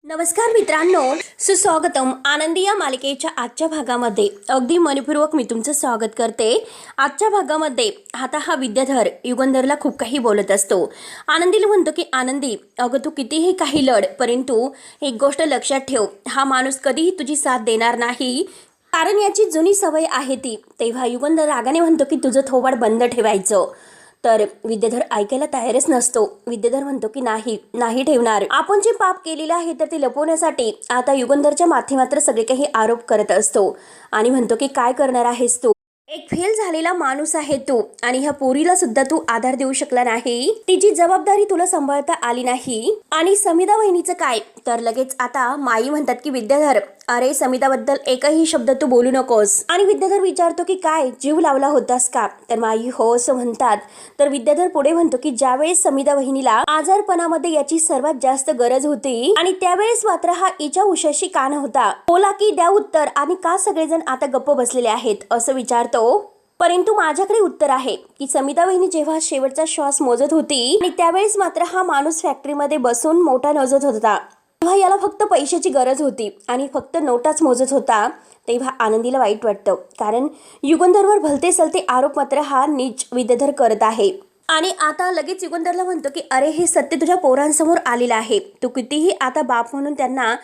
नमस्कार मित्रांनो, सुस्वागतम. आनंदी या मालिकेच्या आजच्या भागामध्ये अगदी मनपूर्वक मी तुमचं स्वागत करते. आजच्या भागामध्ये आता हा विद्याधर युगंधरला खूप काही बोलत असतो. आनंदीला म्हणतो की आनंदी, अगं तू कितीही काही लढ, परंतु एक गोष्ट लक्षात ठेव, हा माणूस कधीही तुझी साथ देणार नाही, कारण याची जुनी सवय आहे ती. तेव्हा युगंधर रागाने म्हणतो की तुझं थोबाड बंद ठेवायचं. तर विद्याधर ऐकायला तयारच नसतो. विद्याधर म्हणतो की नाही ठेवणार. आपण जे पाप केलेलं आहे तर ते लपवण्यासाठी आता युगंधरच्या माथे मात्र सगळे काही आरोप करत असतो आणि म्हणतो की काय करणार आहेस तू? एक फेल झालेला माणूस आहे तू, आणि ह्या पोरीला सुद्धा तू आधार देऊ शकला नाही, तिची जबाबदारी तुला सांभाळता आली नाही. आणि समिधा वहिनीचं काय? तर लगेच आता माई म्हणतात की विद्याधर, अरे समिधाबद्दल एकही शब्द तू बोलू नकोस. आणि विद्याधर विचारतो की काय जीव लावला होतास का? तर माई हो असं म्हणतात. तर विद्याधर पुढे म्हणतो की ज्यावेळेस समिधा वहिनीला आजारपणामध्ये याची सर्वात जास्त गरज होती आणि त्यावेळेस मात्र हा हिच्या उशाशी का नव्हता? बोला की द्या उत्तर. आणि का सगळेजण आता गप्प बसलेले आहेत असं विचारतो. परंतु माझ्याकडे उत्तर आहे की समिधा वहिनी जेव्हा शेवटचा श्वास मोजत होती आणि त्यावेळेस मात्र हा माणूस फॅक्टरीमध्ये बसून मोठा मोजत होता, तेव्हा याला फक्त पैशाची गरज होती आणि फक्त नोटाच मोजत होता. तेव्हा आनंदीला वाईट वाटतं, कारण युगंधरवर भलते सलते आरोप मात्र हा नीच विद्याधर करत आहे. आणि आता लगेच युगंधरला म्हणतो की अरे हे सत्य तुझ्या पोरांसमोर आलेलं आहे. तू कितीही आता बाप म्हणून त्यांना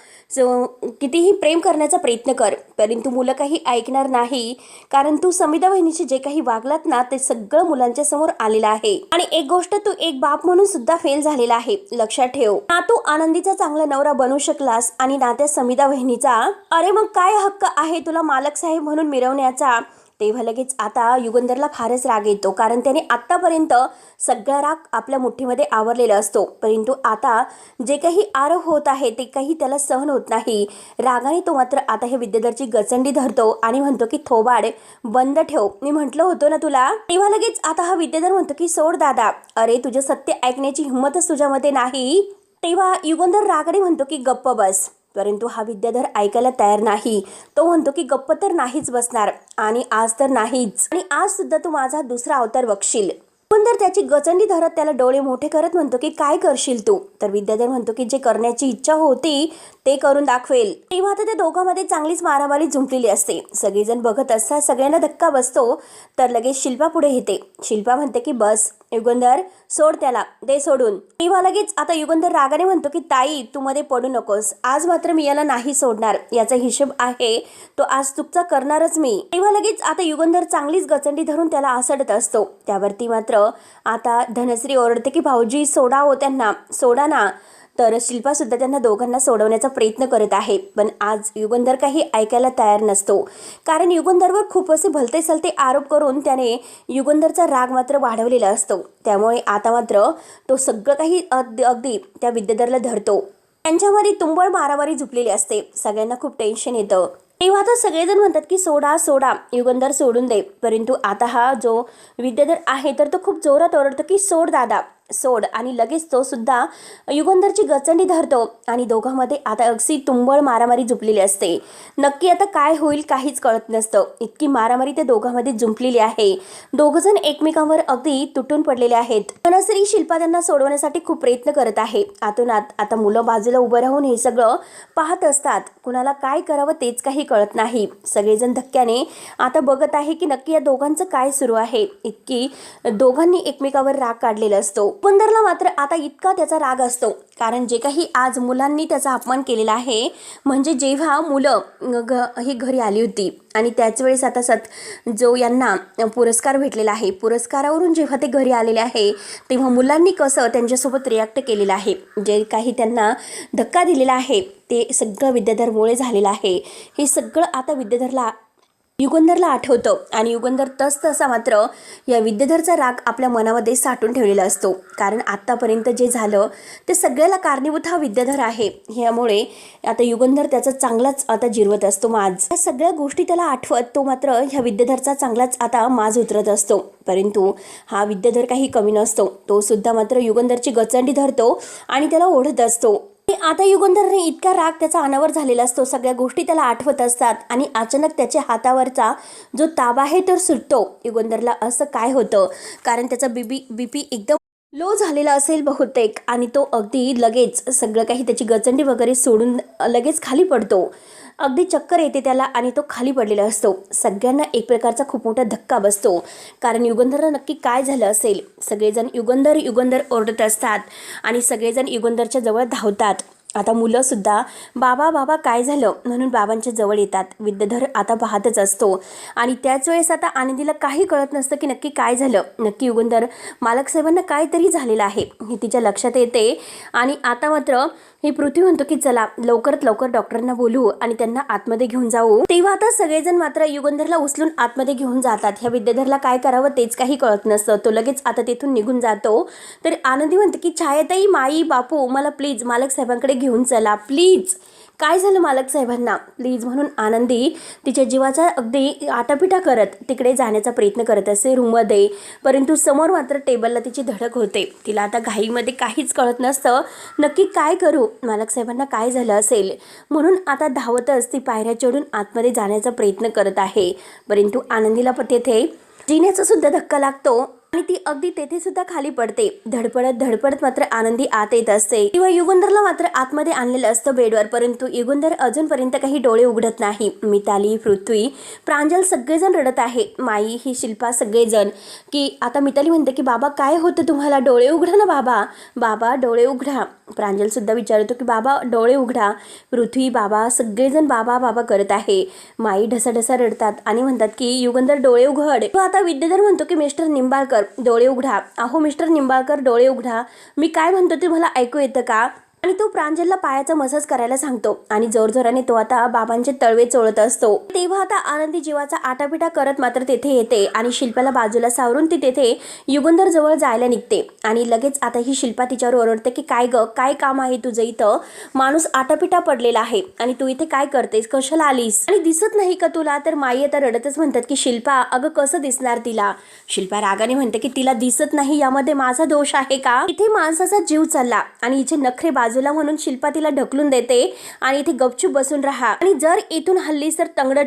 कितीही प्रेम करण्याचा प्रयत्न कर, परंतु मुलं काही ऐकणार नाही, कारण तू समिधा वहिनीचे जे काही वागलात ना ते सगळं मुलांच्या समोर आलेलं आहे. आणि एक गोष्ट, तू एक बाप म्हणून सुद्धा फेल झालेला आहे, लक्षात ठेव. ना तू आनंदीचा चांगला नवरा बनू शकलास आणि ना त्या समिधा वहिनीचा. अरे मग काय हक्क आहे तुला मालक साहेब म्हणून मिरवण्याचा? तेव्हा लगेच आता युगंधरला फारच राग येतो, कारण त्याने आतापर्यंत सगळा राग आपल्या मुठीमध्ये आवरलेला असतो, परंतु आता जे काही आरोप होत आहे ते काही त्याला सहन होत नाही. रागाने तो मात्र आता हे विद्याधरची गचंडी धरतो आणि म्हणतो की थोबाड बंद ठेव, मी म्हटलं होतं ना तुला. तेव्हा लगेच आता हा विद्याधर म्हणतो की सोड दादा, अरे तुझे सत्य ऐकण्याची हिंमतच तुझ्यामध्ये नाही. तेव्हा युगंधर रागाने म्हणतो की गप्प बस, परंतु हा विद्याधर ऐकायला तयार नाही. तो म्हणतो की गप्प तर नाहीच बसणार, आणि आज तर नाहीच, आणि आज सुद्धा तू माझा दुसरा अवतार बघशील. युगंधर त्याची गचंडी धरत त्याला डोळे मोठे करत म्हणतो की काय करशील तू? तर विद्याधर म्हणतो की जे करण्याची इच्छा होती ते करून दाखवेल. तेव्हा आता त्या दोघांमध्ये चांगलीच मारामारी जुंपलेली असते. सगळेजण बघत असतात, सगळ्यांना धक्का बसतो. तर लगेच शिल्पा पुढे येते. शिल्पा म्हणते की बस युगंधर, सोड त्याला, दे सोडून. तेव्हा लगेच आता युगंधर रागाने म्हणतो की ताई तू मध्ये पडू नकोस, आज मात्र मी याला नाही सोडणार, याचा हिशोब आहे तो आज चुकचा करणारच मी. तेव्हा लगेच आता युगंधर चांगलीच गचंडी धरून त्याला आसडत असतो. त्यावरती मात्र आता धनश्री ओरडते की भाऊजी सोडा हो त्यांना, सोडा ना. तर शिल्पा सुद्धा त्यांना दोघांना सोडवण्याचा प्रयत्न करत आहे, पण आज युगंधर काही ऐकायला तयार नसतो, कारण युगंधरवर खूप असे भलते सलते आरोप करून त्याने युगंधरचा राग मात्र वाढवलेला असतो. त्यामुळे आता मात्र तो सगळं काही अगदी त्या विद्याधरला धरतो. त्यांच्यामध्ये तुंबळ मारामारी झुपलेली असते. सगळ्यांना खूप टेन्शन येतं. तेव्हा आता सगळेजण म्हणतात की सोडा सोडा, युगंधर सोडून दे, परंतु आता हा जो विद्याधर आहे तर तो खूप जोरात ओरडतो की सोड दादा, सोड. आणि लगेच तो सुद्धा युगंधरची गचंडी धरतो आणि दोघांमध्ये आता अगदी तुंबळ मारामारी झुपलेली असते. नक्की आता काय होईल काहीच कळत नसतं, इतकी मारामारी त्या दोघांमध्ये जुंपलेली आहे. दोघजण एकमेकांवर अगदी तुटून पडलेले आहेत. धनश्री शिल्पा त्यांना सोडवण्यासाठी खूप प्रयत्न करत आहे. आतोनात आता मुलं बाजूला उभं राहून हे सगळं पाहत असतात. कुणाला काय करावं तेच काही कळत नाही. सगळेजण धक्क्याने आता बघत आहे की नक्की या दोघांचं काय सुरू आहे. इतकी दोघांनी एकमेकावर राग काढलेला असतो. युगंधरला मात्र आता इतका त्याचा राग असतो, कारण जे काही आज मुलांनी त्याचा अपमान केलेला आहे, म्हणजे जेव्हा मुलं ही घरी आली होती आणि त्याच वेळेस आता जो यांना पुरस्कार भेटलेला आहे, पुरस्कारावरून जेव्हा ते घरी आलेले आहे तेव्हा मुलांनी कसं त्यांच्यासोबत रिॲक्ट केलेलं आहे, जे काही त्यांना धक्का दिलेला आहे ते सगळं विद्याधरमुळे झालेलं आहे. हे सगळं आता युगंधरला आठवतं आणि युगंधर तसा मात्र या विद्याधरचा राग आपल्या मनामध्ये साठवून ठेवलेला असतो, कारण आत्तापर्यंत जे झालं ते सगळ्याला कारणीभूत हा विद्याधर आहे. ह्यामुळे आता युगंधर त्याचा चांगलाच आता जिरवत असतो माज. या सगळ्या गोष्टी त्याला आठवत तो मात्र ह्या विद्याधरचा चांगलाच आता माज उतरत असतो, परंतु हा विद्याधर काही कमी नसतो. तो सुद्धा मात्र युगंधरची गचंडी धरतो आणि त्याला ओढत असतो. आता युगंधरने इतका राग त्याचा अनावर झालेला असतो, सगळ्या गोष्टी त्याला आठवत असतात आणि अचानक त्याच्या हातावरचा जो ताबा आहे तो सुटतो. युगंधरला असं काय होतं, कारण त्याचा बीपी एकदम लो झालेला असेल बहुतेक आणि तो अगदी लगेच सगळं काही त्याची गचंडी वगैरे सोडून लगेच खाली पडतो. अगदी चक्कर येते त्याला आणि तो खाली पडलेला असतो. सगळ्यांना एक प्रकारचा खूप मोठा धक्का बसतो, कारण युगंधरला नक्की काय झालं असेल. सगळेजण युगंधर युगंधर ओरडत असतात आणि सगळेजण युगंधरच्या जवळ धावतात. आता मुलंसुद्धा बाबा बाबा काय झालं म्हणून बाबांच्या जवळ येतात. विद्याधर आता पाहतच असतो आणि त्याच वेळेस आता आनंदीला काही कळत नसतं की नक्की काय झालं. नक्की युगंधर मालक साहेबांना काहीतरी झालेलं आहे हे तिच्या लक्षात येते. आणि आता मात्र ही पृथ्वी म्हणतो की चला लवकरात लवकर डॉक्टरांना बोलवू आणि त्यांना आतमध्ये घेऊन जाऊ. तेव्हा आता सगळेजण मात्र युगंधरला उचलून आतमध्ये घेऊन जातात. ह्या विद्याधरला काय करावं तेच काही कळत नसतं. तो लगेच आता तिथून निघून जातो. तर आनंदी म्हणते की छायाताई, माई, बापू, मला प्लीज मालक साहेबांकडे घेऊन चला प्लीज. काय झालं मालक साहेबांना प्लीज म्हणून आनंदी तिच्या जीवाचा अगदी आटापिटा करत तिकडे जाण्याचा प्रयत्न करत असते रूममध्ये. परंतु समोर मात्र टेबलला तिची धडक होते. तिला आता घाईमध्ये काहीच कळत नसतं नक्की काय करू, मालक साहेबांना काय झालं असेल. म्हणून आता धावतच ती पायऱ्या चढून आतमध्ये जाण्याचा प्रयत्न करत आहे. परंतु आनंदीला तेथे जिन्याचा सुद्धा धक्का लागतो आणि ती अगदी तेथे सुद्धा खाली पडते. धडपडत धडपडत मात्र आनंदी आत येत असते. किंवा युगंधरला मात्र आतमध्ये आणलेलं असतं बेडवर. परंतु युगंधर अजूनपर्यंत काही डोळे उघडत नाही. मिताली, पृथ्वी, प्रांजल सगळेजण रडत आहे. माई, ही शिल्पा सगळेजण. की आता मिताली म्हणते की बाबा काय होतं तुम्हाला, डोळे उघडा ना बाबा, बाबा डोळे उघडा. प्रांजल सुद्धा विचारतो की बाबा डोळे उघडा. पृथ्वी, बाबा, सगळेजण बाबा बाबा करत आहे. माई ढसाढसा रडतात आणि म्हणतात की युगंधर डोळे उघड. आता विद्याधर म्हणतो की मिस्टर निंबाळकर डोळे उघडा. अहो मिस्टर निंबाळकर डोळे उघडा, मी काय म्हणतो ते मला ऐकू येतं का. आणि तो प्रांजलला पायाचा मसाज करायला सांगतो आणि जोरजोराने तो आता बाबांचे तळवे चोळत असतो. तेव्हा आता आनंदी जीवाचा आटापिटा करत मात्र तेथे येते आणि शिल्पाला बाजूला सावरून ती तेथे युगंधर जवळ जायला निघते. आणि लगेच आता ही शिल्पा तिच्यावर ओरडते की काय ग, काय काम आहे तुझं इथं, माणूस आटापिटा पडलेला आहे आणि तू इथे काय करतेस, कशाला आलीस आणि दिसत नाही का तुला. तर माई आता रडतच म्हणतात की शिल्पा अगं कसं दिसणार तिला. शिल्पा रागाने म्हणते की तिला दिसत नाही यामध्ये माझा दोष आहे का. इथे माणसाचा जीव चालला आणि हिचे नखरे बाजूला म्हणून शिल्पा तिला ढकलून देते आणि इथे गपचूप बसून राहा आणि जर इथून हल्लीस तर तंगड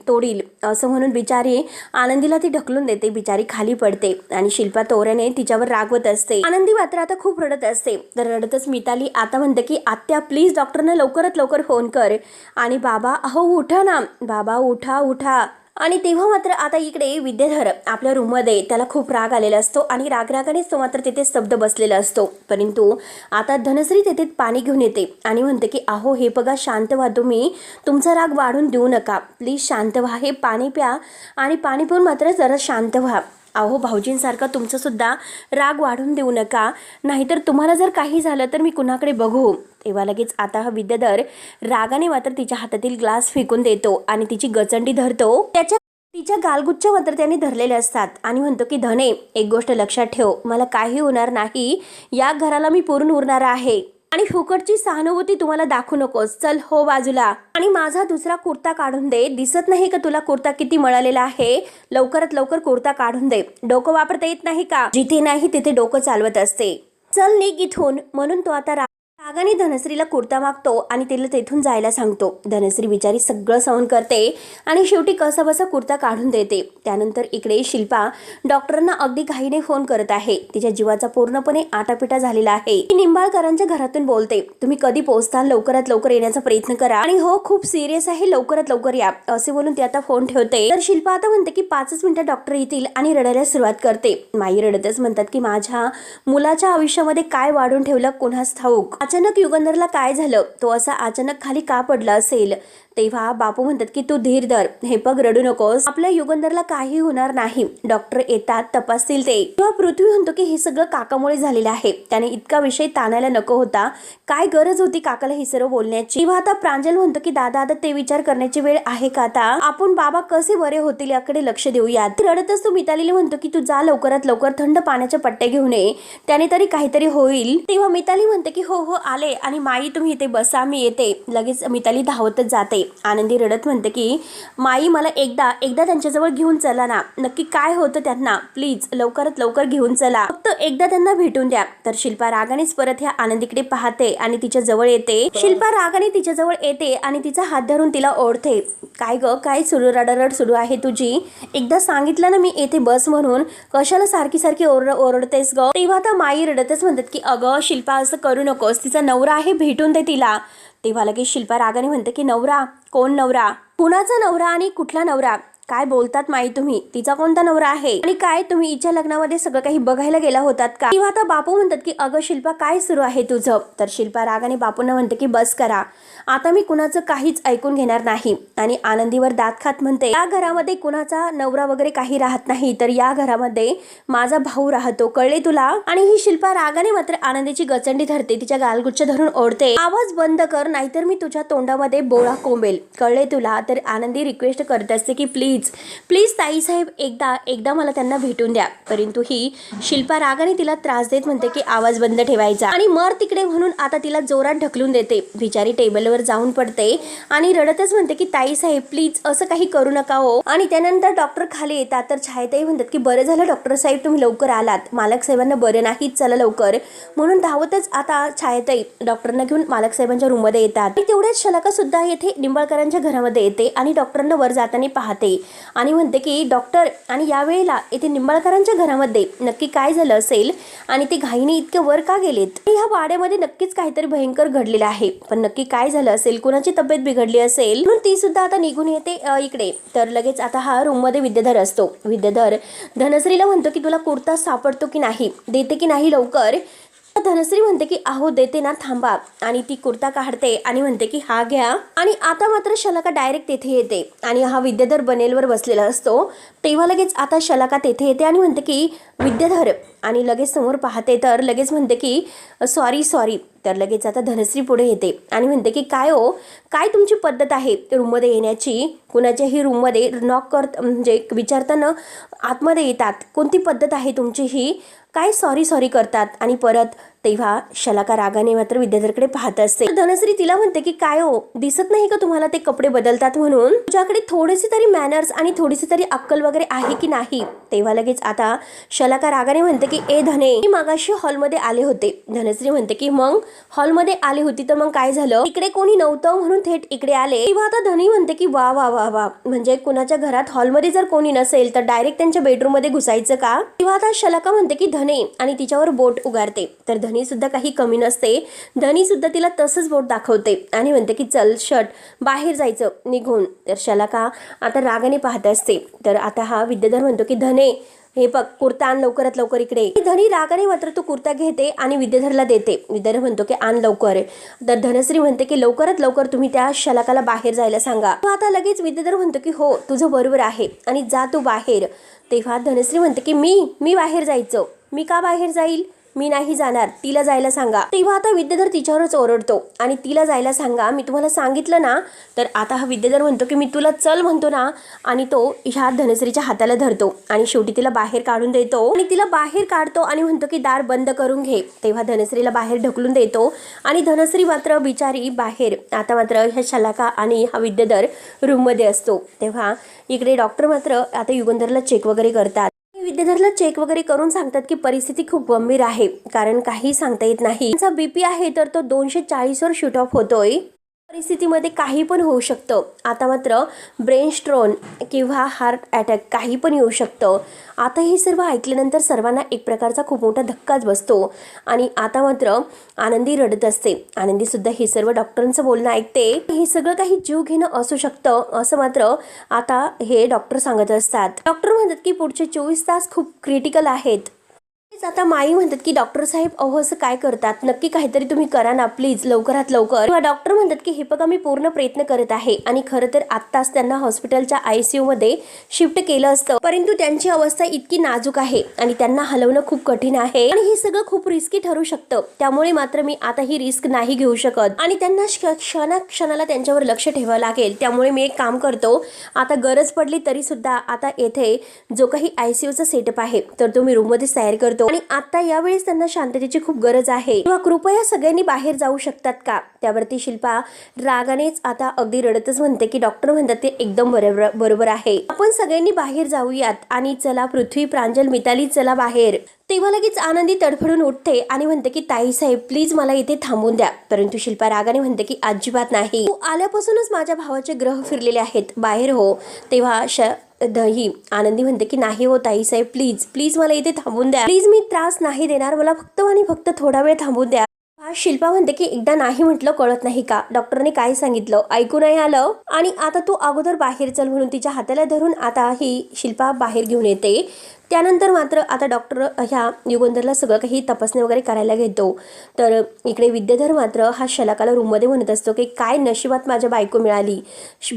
तोडील असं म्हणून बिचारी आनंदीला ती ढकलून देते. बिचारी खाली पडते आणि शिल्पा तोऱ्याने तिच्यावर रागवत असते. आनंदी मात्र आता खूप रडत असते. तर रडतच मिताली आता म्हणते की आत्या प्लीज डॉक्टरना लवकरात लवकर फोन कर. आणि बाबा अहो उठा ना बाबा, उठा उठा. आणि तेव्हा मात्र आता इकडे विद्याधर आपल्या रूममध्ये, त्याला खूप राग आलेला असतो आणि रागानेच तो मात्र तिथे स्तब्ध बसलेला असतो. परंतु आता धनश्री तेथे पाणी घेऊन येते आणि म्हणते की अहो हे बघा शांत व्हा तुम्ही, तुमचा राग वाढून देऊ नका प्लीज, शांत व्हा, हे पाणी प्या आणि पाणी पिऊन मात्र जरा शांत व्हा. अहो भाऊजींसारखा तुमचं सुद्धा राग वाढून देऊ नका, नाहीतर तुम्हाला जर काही झालं तर मी कुणाकडे बघू. तेव्हा लगेच आता हा विद्याधर रागाने मात्र तिच्या हातातील ग्लास फेकून देतो आणि तिची गचंडी धरतो. तिच्या गालगुच्छ मात्र त्याने धरलेले असतात आणि म्हणतो की धने एक गोष्ट लक्षात ठेव, मला काही होणार नाही, या घराला मी पुरून उरणार आहे आणि फुकटची सहानुभूती तुम्हाला दाखवू नकोस, चल हो बाजूला. आणि माझा दुसरा कुर्ता काढून दे, दिसत नाही का तुला कुर्ता किती मळालेला आहे, लवकरात लवकर कुर्ता काढून दे. डोकं वापरता येत नाही का, जिथे नाही तिथे डोकं चालवत असते, चल निघ इथून. म्हणून तो आता रागाने धनश्रीला कुर्ता मागतो आणि तिला तेथून जायला सांगतो. धनश्री बिचारी सगळं सहन करते आणि शेवटी कसाबसा कुर्ता काढून देते. त्यानंतर इकडे शिल्पा डॉक्टरांना अगदी घाईने फोन करत आहे. तिच्या जीवाचा पूर्णपणे आटापिटा झालेला आहे. ती निंबाळकरांच्या घरातून बोलते, तुम्ही कधी पोहोचताल, लवकरात लवकर येण्याचा प्रयत्न करा आणि हो खूप सिरियस आहे, लवकरात लवकर या असे बोलून ती आता फोन ठेवते. तर शिल्पा आता म्हणते की 5 मिनिटात डॉक्टर येतील आणि रडायला सुरुवात करते. माई रडतच म्हणतात की माझ्या मुलाच्या आयुष्यामध्ये काय वाढून ठेवलं कुणास ठाऊक, अचानक युगंधरला काय झालं, तो असा अचानक खाली का पडला असेल. तेव्हा बापू म्हणतात की तू धीर धर, हे बघ रडू नकोस, आपल्या युगंधरला काही होणार नाही, डॉक्टर येतात तपासतील ते. तेव्हा पृथ्वी म्हणतो की हे सगळं काकामुळे झालेलं आहे, त्याने इतका विषय ताणायला नको होता, काय गरज होती काकाला हे सर्व बोलण्याची. तेव्हा आता प्रांजल म्हणतो की दादा आता ते विचार करण्याची वेळ आहे का, आता आपण बाबा कसे बरे होतील याकडे लक्ष देऊयात. रडतच तो मितालीला म्हणतो की तू जा लवकरात लवकर थंड पाण्याच्या पट्ट्या घेऊन ये, त्याने तरी काहीतरी होईल. तेव्हा मिताली म्हणते की हो हो आले आणि माई तुम्ही इथे बसा, मी येते. लगेच मिताली धावतच जाते. आनंदी रडत म्हणते की माई मला एकदा त्यांच्याजवळ घेऊन चला ना, नक्की काय होतं त्यांना, प्लीज लवकरात लवकर घेऊन चला, फक्त एकदा त्यांना भेटून द्या. तर शिल्पा रागानेच परत ह्या आनंदीकडे पाहते आणि तिच्या जवळ येते. शिल्पा रागाने तिच्या जवळ येते आणि तिचा हात धरून तिला ओढते. काय ग, काय सुरू रडरड सुरू आहे तुझी? एकदा सांगितलं ना मी येथे बस म्हणून, कशाला सारखी सारखी ओरडतेस ग? तेव्हा तर माई रडतच म्हणतात की अगं शिल्पा असं करू नकोस, तिचा नवरा आहे, भेटून दे तिला. तेव्हा लगेच शिल्पा रागाने म्हणते की नवरा? कोण नवरा? कुणाचा नवरा आणि कुठला नवरा? काय बोलतात माई तुम्ही? तिचा कोणता नवरा आहे? आणि काय तुम्ही हिच्या लग्नामध्ये सगळं काही बघायला गेला होतात का? तेव्हा आता बापू म्हणतात की अगं शिल्पा काय सुरू आहे तुझं? तर शिल्पा रागाने बापूंना म्हणते की बस करा, आता मी कुणाचं काहीच ऐकून घेणार नाही. आणि आनंदीवर दात खात म्हणते या घरामध्ये कुणाचा नवरा वगैरे काही राहत नाही, तर या घरामध्ये माझा भाऊ राहतो, कळले तुला? आणि ही शिल्पा रागाने मात्र आनंदीची गचंडी धरते, तिच्या गालगुच्छ धरून ओढते. आवाज बंद कर, नाहीतर मी तुझ्या तोंडामध्ये बोळा कोंबेल, कळले तुला? तर आनंदी रिक्वेस्ट करत असते की प्लीज ताईसाहेब एकदा मला त्यांना भेटून द्या. परंतु ही शिल्पा रागाने तिला त्रास देत म्हणते की आवाज बंद ठेवायचा आणि मर तिकडे म्हणून आता तिला जोरात ढकलून देते. बिचारी टेबलवर जाऊन पडते आणि रडतच म्हणते की ताईसाहेब प्लीज असं काही करू नका हो. आणि त्यानंतर डॉक्टर खाली येतात. तर छायाताई म्हणतात की बरं झालं डॉक्टर साहेब तुम्ही लवकर आलात, मालक साहेबांना बरं नाही, चला लवकर. म्हणून धावतच आता छायाताई डॉक्टरांना घेऊन मालक साहेबांच्या रूम मध्ये येतात. आणि तेवढ्याच शलाका सुद्धा येथे निंबाळकरांच्या घरामध्ये येते आणि डॉक्टरांना वर जाताना पाहते आणि म्हणते की डॉक्टर, आणि यावेळेला येथे निंबाळकरांच्या घरामध्ये नक्की काय झालं असेल आणि ते घाईने इतके वर का गेलेत? ह्या वाड्यामध्ये नक्कीच काहीतरी भयंकर घडलेलं आहे, पण नक्की काय झालं असेल, कुणाची तब्येत बिघडली असेल, म्हणून ती सुद्धा आता निघून येते इकडे. तर लगेच आता हा रूम मध्ये विद्याधर असतो. विद्याधर धनश्रीला म्हणतो की तुला कुर्ता सापडतो की नाही, देते की नाही लवकर? धनश्री म्हणते की अहो देते ना, थांबा. आणि ती कुर्ता काढते आणि म्हणते की हा घ्या. आणि आता मात्र शलाका डायरेक्ट तेथे येते आणि हा विद्याधर बनेलवर बसलेला असतो. तेव्हा लगेच आता शलाका तेथे येते आणि म्हणते की विद्याधर, आणि लगेच समोर पाहते तर लगेच म्हणते की सॉरी. तर लगेच आता धनश्री पुढे येते आणि म्हणते की काय हो, काय तुमची पद्धत आहे रूममध्ये येण्याची? कुणाच्याही रूममध्ये नॉक म्हणजे विचारताना आतमध्ये येतात, कोणती पद्धत आहे तुमची ही? काय सॉरी करतात आणि परत. तेव्हा शलाका रागाने मात्र विद्याधरकडे पाहत असते. धनश्री तिला म्हणते की काय हो, दिसत नाही का तुम्हाला ते कपडे बदलतात म्हणून? तुझ्याकडे थोडीशी तरी मॅनर्स आणि थोडीशी तरी अक्कल वगैरे आहे की नाही? तेव्हा लगेच आता शलाका रागाने म्हणते की ए धने, मी मागाशी हॉलमध्ये आले होते. धनश्री म्हणते की मग हॉलमध्ये आली होती तर मग काय झालं? इकडे कोणी नव्हतं म्हणून थेट इकडे आले. तेव्हा आता धनी म्हणते की वा वा वा वा, म्हणजे कुणाच्या घरात हॉलमध्ये जर कोणी नसेल तर डायरेक्ट त्यांच्या बेडरूम मध्ये घुसायचं का? तेव्हा आता शलाका म्हणते की धने, आणि तिच्यावर बोट उगारते. तर धनी सुद्धा काही कमी नसते, धनी सुद्धा तिला तसंच बोट दाखवते आणि म्हणते की चल शट, बाहेर जायचं निघून. तर शलाका आता रागाने पाहत असते. तर आता हा विद्याधर म्हणतो की धने, हे बघ कुर्ता आण लवकरात लवकर इकडे. धनी रागाने मात्र तो कुर्ता घेते आणि विद्याधरला देते. विद्याधर म्हणतो की आण लवकर. तर धनश्री म्हणते की लवकरात लवकर तुम्ही त्या शलाकाला बाहेर जायला सांगा. आता लगेच विद्याधर म्हणतो की हो तुझं बरोबर आहे आणि जा तू बाहेर. तेव्हा धनश्री म्हणते की मी बाहेर जायचं, मी का बाहेर जाईल, मी नाही जाणार, तिला जायला सांगा. तेव्हा आता विद्याधर तिच्यावरच ओरडतो आणि तिला जायला सांगा, मी तुम्हाला सांगितलं ना. तर आता हा विद्याधर म्हणतो की मी तुला चल म्हणतो ना, आणि तो ह्या धनश्रीच्या हाताला धरतो आणि शेवटी तिला बाहेर काढून देतो आणि तिला बाहेर काढतो आणि म्हणतो की दार बंद करून घे. तेव्हा धनश्रीला बाहेर ढकलून देतो आणि धनश्री मात्र बिचारी बाहेर. आता मात्र ह्या शलाका आणि हा विद्याधर रूम मध्ये असतो. तेव्हा इकडे डॉक्टर मात्र आता युगंधरला चेक वगैरे करतात. विद्याधरला चेक वगैरे करून सांगतात की परिस्थिती खूप गंभीर आहे, कारण काही सांगता येत नाही. त्यांचा बीपी आहे तर तो 240 वर शूट ऑफ होतोय. परिस्थितीमध्ये काही पण होऊ शकतं. आता मात्र ब्रेन स्ट्रोन किंवा हार्ट अटॅक काही पण येऊ शकतं. आता हे सर्व ऐकल्यानंतर सर्वांना एक प्रकारचा खूप मोठा धक्काच बसतो आणि आता मात्र आनंदी रडत असते. आनंदी सुद्धा हे सर्व डॉक्टरांचं बोलणं ऐकते. हे सगळं काही जीव घेणं असू शकतं असं मात्र आता हे डॉक्टर सांगत असतात. डॉक्टर म्हणतात की पुढचे 24 तास खूप क्रिटिकल आहेत. आता माई म्हणतात की डॉक्टर साहेब अहो असं काय करतात, नक्की काहीतरी तुम्ही करा ना प्लीज लवकरात लवकर. किंवा डॉक्टर म्हणतात की हे बघा मी पूर्ण प्रयत्न करत आहे आणि खरं तर आत्ताच त्यांना हॉस्पिटलच्या ICU मध्ये शिफ्ट केलं असतं, परंतु त्यांची अवस्था इतकी नाजूक आहे आणि त्यांना हलवणं खूप कठीण आहे आणि हे सगळं खूप रिस्की ठरू शकतं. त्यामुळे मात्र मी आता ही रिस्क नाही घेऊ शकत आणि त्यांना क्षणाला त्यांच्यावर लक्ष ठेवावं लागेल. त्यामुळे मी एक काम करतो, आता गरज पडली तरी सुद्धा आता येथे जो काही ICUचा सेटअप आहे तर तो मी रूम मध्ये तयार करतो आणि आता यावेळेस त्यांना शांततेची खूप गरज आहे, तेव्हा कृपया सगळ्यांनी बाहेर जाऊ शकतात का? त्यावरती शिल्पा रागानेच आता अगदी रडतच म्हणते की डॉक्टर म्हणतात ते एकदम बरोबर आहे, आपण सगळ्यांनी बाहेर जाऊयात आणि चला पृथ्वी, प्रांजल, मिताली चला बाहेर. तेव्हा लगेच आनंदी तडफडून उठते आणि म्हणते की ताई साहेब प्लीज मला इथे थांबून द्या. परंतु शिल्पा रागाने म्हणते की अजिबात नाही, तू आल्यापासूनच माझ्या भावाचे ग्रह फिरलेले आहेत, बाहेर हो. तेव्हा ही आनंदी म्हणते की नाही हो ताई साहेब, प्लीज प्लीज मला इथे थांबून द्या, प्लीज मी त्रास नाही देणार, मला फक्त आणि फक्त थोडा वेळ थांबून द्या. शिल्पा म्हणते की एकदा नाही म्हटलं कळत नाही का, डॉक्टरने काय सांगितलं ऐकू नाही आलं, आणि आता तू अगोदर बाहेर चल म्हणून तिच्या हाताला धरून आता ही शिल्पा बाहेर घेऊन येते. त्यानंतर मात्र आता डॉक्टर ह्या युगंधरला सगळं काही तपासणी वगैरे करायला घेतो. तर इकडे विद्याधर मात्र हा शलाकाला रूममध्ये म्हणत असतो की काय नशिबात माझ्या बायको मिळाली,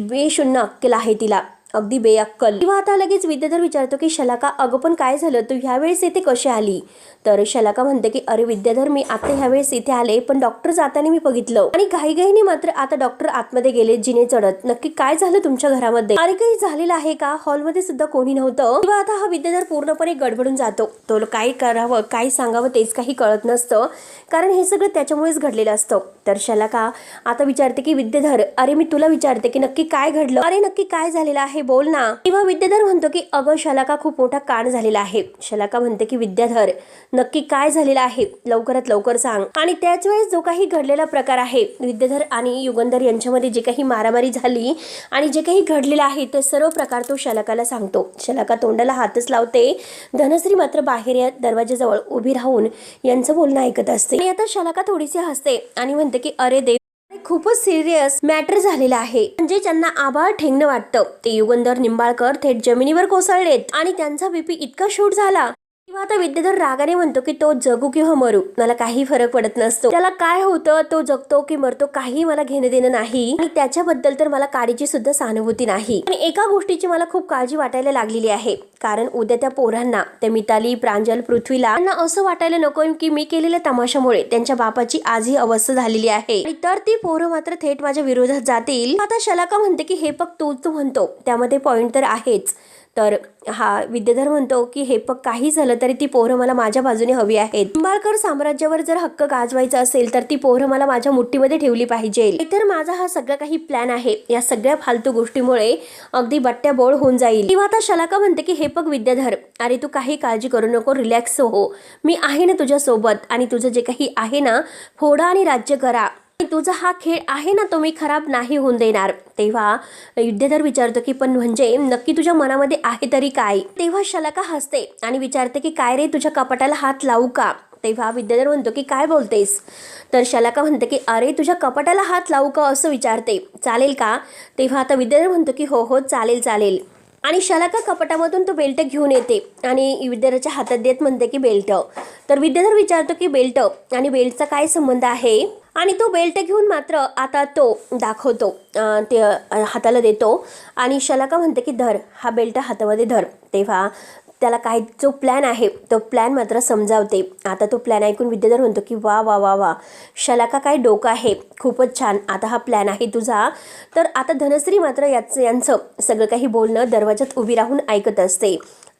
बेशून्य अक्कल आहे तिला, अगदी बेअक्कल. किंवा आता लगेच विद्याधर विचारतो की शलाका अगं पण काय झालं, तू ह्यावेळेस इथे कशी आली? तर शलाका म्हणते की अरे विद्याधर मी आता ह्यावेळेस इथे आले, पण डॉक्टर जाताना मी बघितलं आणि घाईघाईने मात्र आता डॉक्टर आतमध्ये गेले जिने चढत. नक्की काय झालं तुमच्या घरामध्ये? अरे काही झालेलं आहे का? हॉलमध्ये सुद्धा कोणी नव्हतं. किंवा आता हा विद्याधर पूर्णपणे गडबडून जातो, तो काय करावं काय सांगावं तेच काही कळत नसतं, कारण हे सगळं त्याच्यामुळेच घडलेलं असतं. तर शलाका आता विचारते की विद्याधर अरे मी तुला विचारते की नक्की काय घडलं, अरे नक्की काय झालेलं आहे बोल ना. किंवा विद्याधर म्हणतो की अगं शलाका खूप मोठा कांड झालेला आहे. शलाका म्हणते की विद्याधर नक्की काय झालेलं आहे, लवकरात लवकर सांग. आणि त्याच वेळेस जो काही घडलेला प्रकार आहे, विद्याधर आणि युगंधर यांच्यामध्ये जे काही मारामारी झाली आणि जे काही घडलेलं आहे ते सर्व प्रकार तो शलाकाला सांगतो. शलाका तोंडाला हातच लावते. धनश्री मात्र बाहेर या दरवाजाजवळ उभी राहून यांचं बोलणं ऐकत असते. आणि आता शलाका थोडीशी हसते आणि म्हणते की अरे देव, खूपच सिरियस मॅटर झालेला आहे, म्हणजे ज्यांना आभाळ ठेंगणं वाटतं ते युगंधर निंबाळकर थेट जमिनीवर कोसळलेत आणि त्यांचा बीपी इतका शूट झाला. किंवा आता विद्याधर रागाने म्हणतो की तो जगू किंवा मरू मला काही फरक पडत नसतो, त्याला काय होतं, तो जगतो की मरतो काही मला घेणं देणं नाही, आणि त्याच्याबद्दल तर मला काळीची सुद्धा सहानुभूती नाही. आणि एका गोष्टीची मला खूप काळजी वाटायला लागलेली आहे, कारण उद्या त्या पोरांना, त्या मिताली, प्रांजल, पृथ्वीला त्यांना असं वाटायला नको की मी केलेल्या तमाशामुळे त्यांच्या बापाची आज ही अवस्था झालेली आहे, आणि तर ती पोरं मात्र थेट माझ्या विरोधात जातील. आता शलाका म्हणते की हे पक तू म्हणतो त्यामध्ये पॉइंट तर आहेच. तर हा विद्याधर म्हणतो की हे पक काही झालं तरी ती पोरं मला माझ्या बाजूने हवी आहेत. निंबाळकर साम्राज्यावर जर हक्क गाजवायचा असेल तर ती पोरं मला माझ्या मुठ्ठीमध्ये ठेवली पाहिजे, तर माझा हा सगळा काही प्लॅन आहे या सगळ्या फालतू गोष्टीमुळे अगदी बट्ट्या बोळ होऊन जाईल. किंवा आता शलाका म्हणते की हे पक विद्याधर अरे तू काही काळजी करू नको, रिलॅक्स हो, मी आहे ना तुझ्या सोबत, आणि तुझं जे काही आहे ना फोडा आणि राज्य करा, तुझा हा खेळ आहे ना तो मी खराब नाही होऊन देणार. तेव्हा विद्याधर विचारतो की पण म्हणजे नक्की तुझ्या मनामध्ये आहे तरी काय? तेव्हा शलाका हसते आणि विचारते की काय रे तुझ्या कपाटाला हात लावू का? तेव्हा विद्याधर म्हणतो की काय बोलतेस? तर शलाका म्हणते की अरे तुझ्या कपाटाला हात लावू का असं विचारते, चालेल का? तेव्हा आता विद्याधर म्हणतो की हो हो चालेल चालेल. आणि शलाका कपाटामधून तो बेल्ट घेऊन येते आणि विद्याधरच्या हातात देत म्हणते की बेल्ट. तर विद्याधर विचारतो की बेल्ट आणि बेल्टचा काय संबंध आहे? आणि तो बेल्ट घेऊन मात्र आता तो दाखवतो, ते हाताला देतो आणि शलाका म्हणते की धर हा बेल्ट हातामध्ये धर. तेव्हा त्याला काय जो प्लॅन आहे तो प्लॅन मात्र समजावते. आता तो प्लॅन ऐकून विद्याधर म्हणतो की वा वा वा वा शलाका काय डोकं आहे, खूपच छान, आता हा प्लॅन आहे तुझा. तर आता धनश्री मात्र यांचं सगळं काही बोलणं दरवाजात उभी राहून ऐकत असते,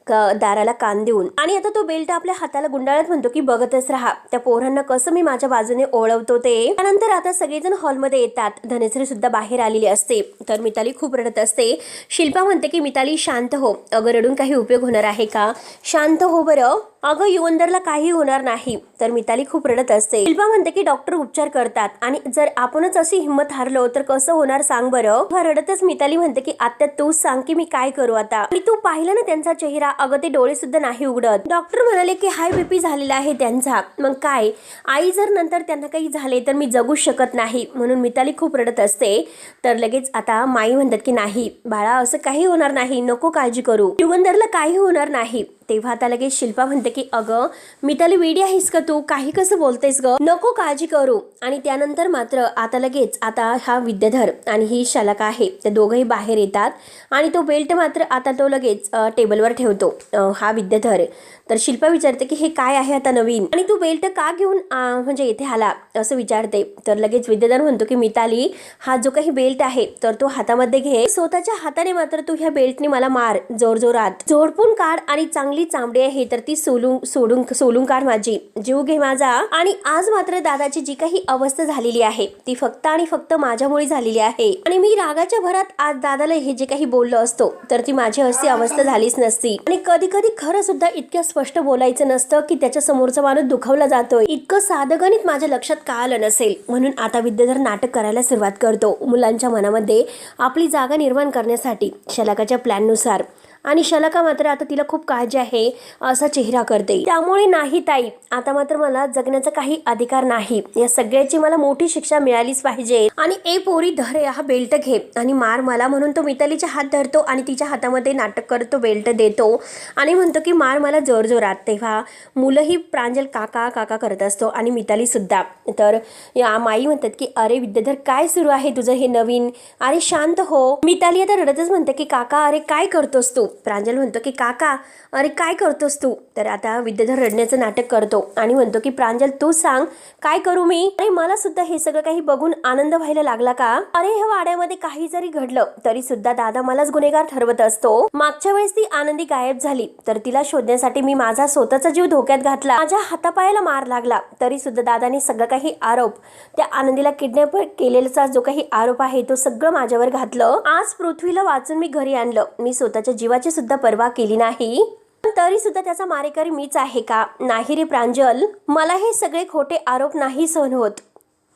दाराला कान देऊन. आणि आता तो बेल्ट आपल्या हाताला गुंडाळत म्हणतो की बघतच राहा त्या पोरांना कसं मी माझ्या बाजूने ओळवतो ते. त्यानंतर आता सगळेजण हॉलमध्ये येतात. धनश्री सुद्धा बाहेर आलेली असते. तर मिताली खूप रडत असते. शिल्पा म्हणते की मिताली शांत हो, अगं रडून काही उपयोग होणार आहे का? शांत हो बरं, अगं युगंधरला काही होणार नाही. तर मिताली खूप रडत असते. शिल्पा म्हणते की डॉक्टर उपचार करतात आणि जर आपणच अशी हिंमत हारलो तर कसं होणार सांग बरं. रडतच मिताली म्हणते की आत्या तूच सांग की मी काय करू आता. आणि तू पाहिलं ना त्यांचा चेहरा, अगं ते डोळे सुद्धा नाही उघडत. डॉक्टर म्हणाले की हाय बीपी झालेला आहे त्यांचा, मग काय आई जर नंतर त्यांना काही झाले तर मी जगू शकत नाही, म्हणून मिताली खूप रडत असते. तर लगेच आता माई म्हणतात की नाही बाळा असं काही होणार नाही, नको काळजी करू, युगंधरला काही होणार नाही. तेव्हा आता लगेच शिल्पा म्हणते की अगं मिताली वेडी आहेस का तू, काही कसं बोलतेस ग, नको काळजी करू. आणि त्यानंतर मात्र आता लगेच आता हा विद्याधर आणि ही शलाका आहे ते दोघंही बाहेर येतात आणि तो बेल्ट मात्र आता तो लगेच टेबलवर ठेवतो हा विद्याधर. तर शिल्पा विचारते की हे काय आहे आता नवीन, आणि तू बेल्ट का घेऊन म्हणजे इथे आला असं विचारते. तर लगेच विद्याधर म्हणतो की मिताली हा जो काही बेल्ट आहे तर तो हातामध्ये घे, स्वतःच्या हाताने मात्र तू ह्या बेल्टने मला मार, जोरजोरात झोडपून काढ आणि चांगली राहिली चांबडी आहे तर ती सोलून काढ माझी, जीव घे माझा. आणि आज मात्र दादाची जी काही अवस्था झालेली आहे ती फक्त आणि फक्त माझ्यामुळे झालेली आहे. आणि मी रागाच्या भरात आज दादाला हे जे काही बोललो असतो तर ती माझी अशी अवस्था झालीच नसती. आणि कधी कधी खरं सुद्धा इतक्या स्पष्ट बोलायचं नसतं की त्याच्या समोरचा माणूस दुखावला जातोय. इतकं साधं गणित माझ्या लक्षात का आलं नसेल. म्हणून आता विद्याधर नाटक करायला सुरुवात करतो मुलांच्या मनामध्ये आपली जागा निर्माण करण्यासाठी शलाकाच्या प्लॅननुसार. आणि शलाका मात्र आता तिला खूप काळजी आहे असा चेहरा करते. त्यामुळे नाही ताई, आता मात्र मला जगण्याचा काही अधिकार नाही. या सगळ्याची मला मोठी शिक्षा मिळालीच पाहिजे. आणि ए पोरी धर हा बेल्ट घे आणि मार मला, म्हणून तो मितालीचा हात धरतो आणि तिच्या हातामध्ये नाटक करतो, बेल्ट देतो आणि म्हणतो की मार मला जोरजोरात. तेव्हा मुलंही प्रांजल काका काका करत असतो आणि मिताली सुद्धा. तर या माई म्हणतात की अरे विद्याधर काय सुरू आहे तुझं हे नवीन, अरे शांत हो. मिताली आता रडतच म्हणते की काका अरे काय करतोस तू. प्रांजल म्हणतो की काका अरे काय करतोस तू. तर आता विद्याधर रडण्याचं नाटक करतो आणि म्हणतो की प्रांजल तू सांग काय करू मी. अरे मला सुद्धा हे सगळं काही बघून आनंद व्हायला लागला का. अरे ह्या वाड्यामध्ये काही जरी घडलं तरी सुद्धा दादा मलाच गुन्हेगार ठरवत असतो. मागच्या वेळेस ती आनंदी गायब झाली तर तिला शोधण्यासाठी मी माझा स्वतःचा जीव धोक्यात घातला, माझ्या हातापायाला मार लागला तरी सुद्धा दादाने सगळं काही आरोप त्या आनंदीला किडनॅप केलेला जो काही आरोप आहे तो सगळं माझ्यावर घातलं. आज पृथ्वीला वाचून मी घरी आणलं, मी स्वतःच्या जीवाची सुद्धा पर्वा केली नाही तरी सुद्धा त्याचा मारेकरी मीच आहे का. नाही रे प्रांजल, मला हे सगळे खोटे आरोप नाही सहन होत.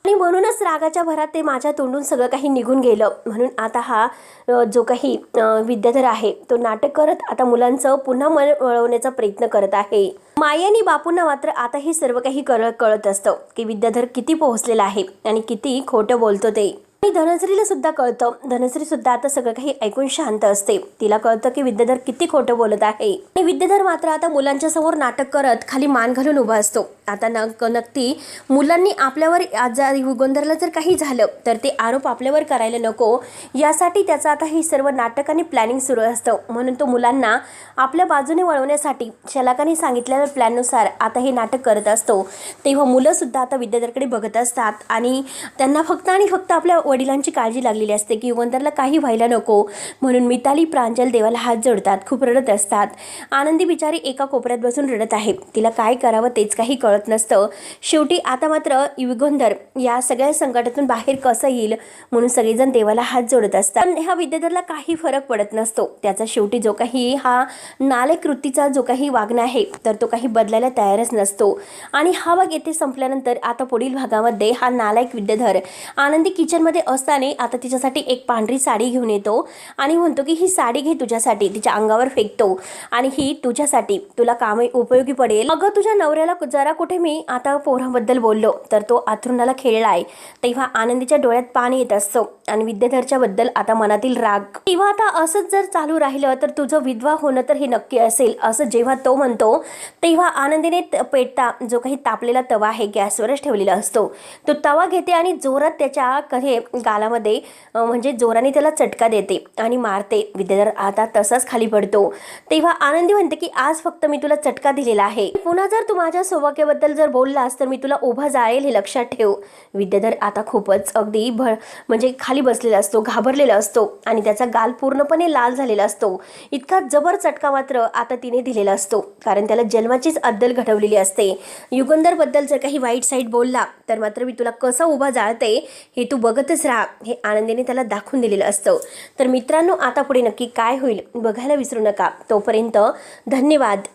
आणि म्हणूनच रागाच्या भरात ते माझ्या तोंडून सगळं काही निघून गेलं. म्हणून आता हा जो काही विद्याधर आहे तो नाटक करत आता मुलांचं पुन्हा मन वळवण्याचा प्रयत्न करत आहे. माया आणि बापूंना मात्र आता हे सर्व काही कळत असतं की विद्याधर किती पोहोचलेला आहे आणि किती खोटं बोलतो ते. आणि धनश्रीला सुद्धा कळतं. धनश्री सुद्धा आता सगळं काही ऐकून शांत असते. तिला कळतं की विद्याधर किती खोटं बोलत आहे. आणि विद्याधर मात्र आता मुलांच्या समोर नाटक करत खाली मान घालून उभा असतो. आता नक्की मुलांनी आपल्यावर युगंधरला जर काही झालं तर ते आरोप आपल्यावर करायला नको यासाठी त्याचं आता हे सर्व नाटक आणि प्लॅनिंग सुरू असतं. म्हणून तो मुलांना आपल्या बाजूने वळवण्यासाठी शलाकाने सांगितलेल्या प्लॅननुसार आता हे नाटक करत असतो. तेव्हा मुलं सुद्धा आता विद्याधरकडे बघत असतात आणि त्यांना फक्त आणि फक्त आपल्या वडिलांची काळजी लागलेली असते की युगंधरला काही व्हायला नको. म्हणून मिताली प्रांजल देवाला हात जोडतात, खूप रडत असतात. आनंदी बिचारी एका कोपऱ्यात बसून रडत आहे. तिला काय करावं तेच काही कळत नसतं. शेवटी आता मात्र युगंधर या सगळ्या संकटातून बाहेर कसं येईल म्हणून सगळेजण देवाला हात जोडत असतात. पण ह्या विद्याधरला काही फरक पडत नसतो. त्याचा शेवटी जो काही हा नालायक कृतीचा जो काही वागणं आहे तर तो काही बदलायला तयारच नसतो. आणि हा भाग येथे संपल्यानंतर आता पुढील भागामध्ये हा नालायक विद्याधर आनंदी किचनमध्ये असताना आता तिच्यासाठी एक पांढरी साडी घेऊन येतो आणि म्हणतो की ही साडी घे तुझ्यासाठी. तिच्या अंगावर फेकतो आणि ही तुझ्यासाठी, तुला काम उपयोगी पडेल. अगं तुझ्या नवऱ्याला जरा कुठे मी आता पोराबद्दल बोललो तर तो आथरुणाला खेळलाय. तेव्हा आनंदीच्या डोळ्यात पाणी येत असतो आणि विद्याधरच्या बद्दल आता मनातील राग. तेव्हा आता असंच जर चालू राहिलं तर तुझं विधवा होणं तर हे नक्की असेल असं जेव्हा तो म्हणतो तेव्हा आनंदीने पेटता जो काही तापलेला तवा आहे गॅसवरच ठेवलेला असतो तो तवा घेते आणि जोरात त्याच्या गालामध्ये म्हणजे जोराने त्याला चटका देते आणि मारते. विद्याधर आता तसाच खाली पडतो. तेव्हा आनंदी म्हणते की आज फक्त मी तुला चटका दिलेला आहे, पुन्हा जर तू माझ्या सौभाग्याबद्दल जर बोललास तर मी तुला उभा जाळेल हे लक्षात ठेव. विद्याधर आता खूपच अगदी म्हणजे खाली बसलेला असतो, घाबरलेला असतो आणि त्याचा गाल पूर्णपणे लाल झालेला असतो. इतका जबर चटका मात्र आता तिने दिलेला असतो कारण त्याला जन्माचीच अद्दल घडवलेली असते. युगंधरबद्दल जर काही वाईट साईड बोलला तर मात्र मी तुला कसं उभा जाळते हे तू बघतच राहा हे आनंदीने त्याला दाखवून दिलेलं असतं. तर मित्रांनो आता पुढे नक्की काय होईल बघायला विसरू नका. तोपर्यंत धन्यवाद.